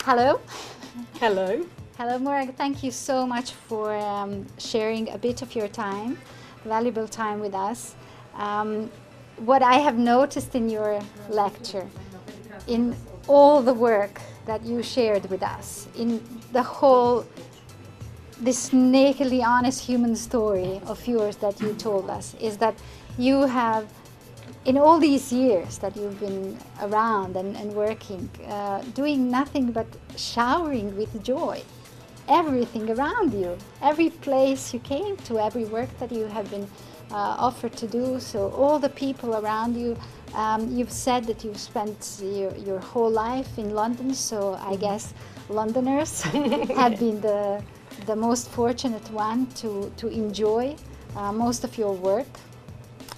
Hello. Hello. Hello, Morag. Thank you so much for sharing a bit of your time, valuable time with us. What I have noticed in your lecture, in all the work that you shared with us, in the whole, this nakedly honest human story of yours that you told us, is that you have, in all these years that you've been around and working, doing nothing but showering with joy. Everything around you, every place you came to, every work that you have been offered to do, so all the people around you. You've said that you've spent your whole life in London, so I guess Londoners have been the most fortunate one to enjoy most of your work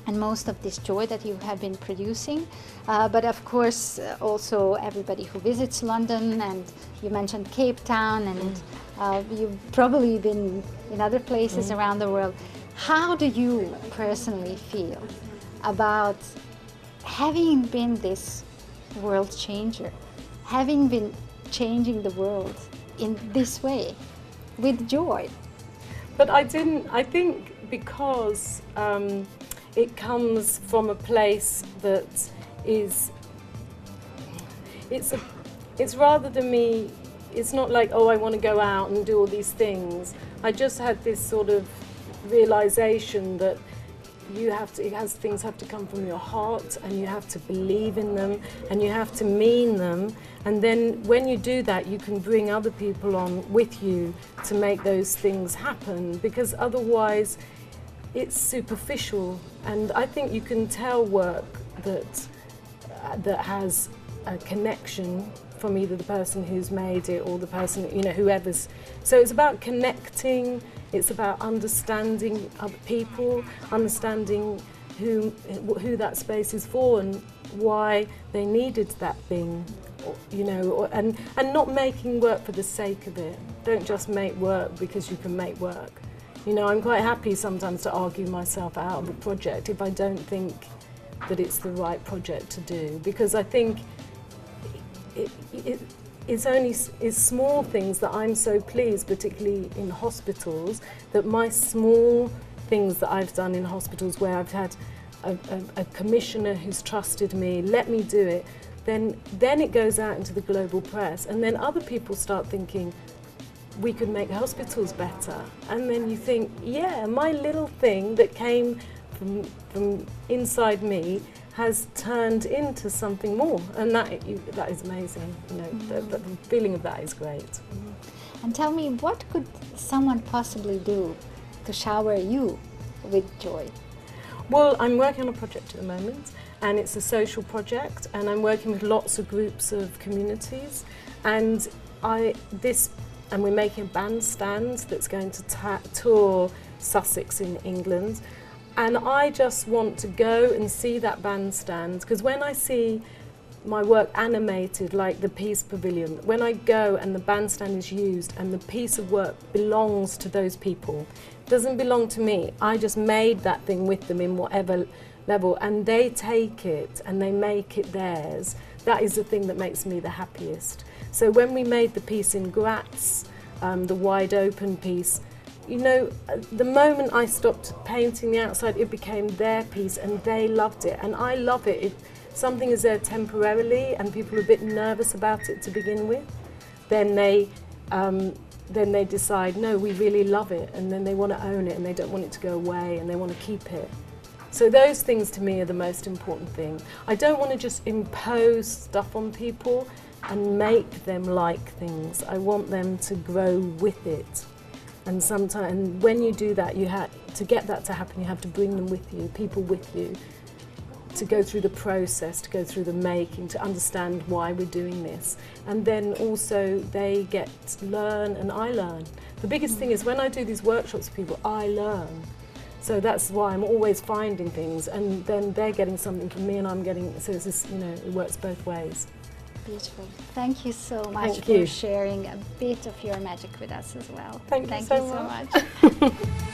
and most of this joy that you have been producing. But of course also everybody who visits London, and you mentioned Cape Town, and you've probably been in other places around the world. How do you personally feel about having been this world changer, having been changing the world in this way, with joy? But I think because it comes from a place that is, it's rather than me, it's not like, oh, I want to go out and do all these things. I just had this sort of realization that things have to come from your heart, and you have to believe in them, and you have to mean them, and then when you do that you can bring other people on with you to make those things happen, because otherwise it's superficial. And I think you can tell work that has a connection from either the person who's made it or the person, whoever's. So it's about connecting, it's about understanding other people, understanding who that space is for and why they needed that thing, and not making work for the sake of it. Don't just make work because you can make work. I'm quite happy sometimes to argue myself out of a project if I don't think that it's the right project to do, because I think it's small things that I'm so pleased, particularly in hospitals, that my small things that I've done in hospitals where I've had a commissioner who's trusted me, let me do it, then it goes out into the global press, and then other people start thinking, we could make hospitals better. And then you think, yeah, my little thing that came from inside me has turned into something more, and that is amazing. The feeling of that is great. And tell me, what could someone possibly do to shower you with joy? Well, I'm working on a project at the moment, and it's a social project, and I'm working with lots of groups of communities, and we're making a bandstand that's going to tour Sussex in England. And I just want to go and see that bandstand, because when I see my work animated, like the Peace Pavilion, when I go and the bandstand is used and the piece of work belongs to those people, it doesn't belong to me. I just made that thing with them in whatever level, and they take it and they make it theirs. That is the thing that makes me the happiest. So when we made the piece in Graz, the wide open piece, the moment I stopped painting the outside, it became their piece and they loved it, and I love it. If something is there temporarily and people are a bit nervous about it to begin with, then they decide, no, we really love it, and then they want to own it and they don't want it to go away and they want to keep it. So those things to me are the most important thing. I don't want to just impose stuff on people and make them like things. I want them to grow with it. And sometimes, when you do that, to get that to happen, you have to bring them with you, people with you, to go through the process, to go through the making, to understand why we're doing this. And then also they learn and I learn. The biggest thing is when I do these workshops with people, I learn. So that's why I'm always finding things, and then they're getting something from me and I'm getting, so it's just, it works both ways. Beautiful. Thank you so much for sharing a bit of your magic with us as well. Thank you so much.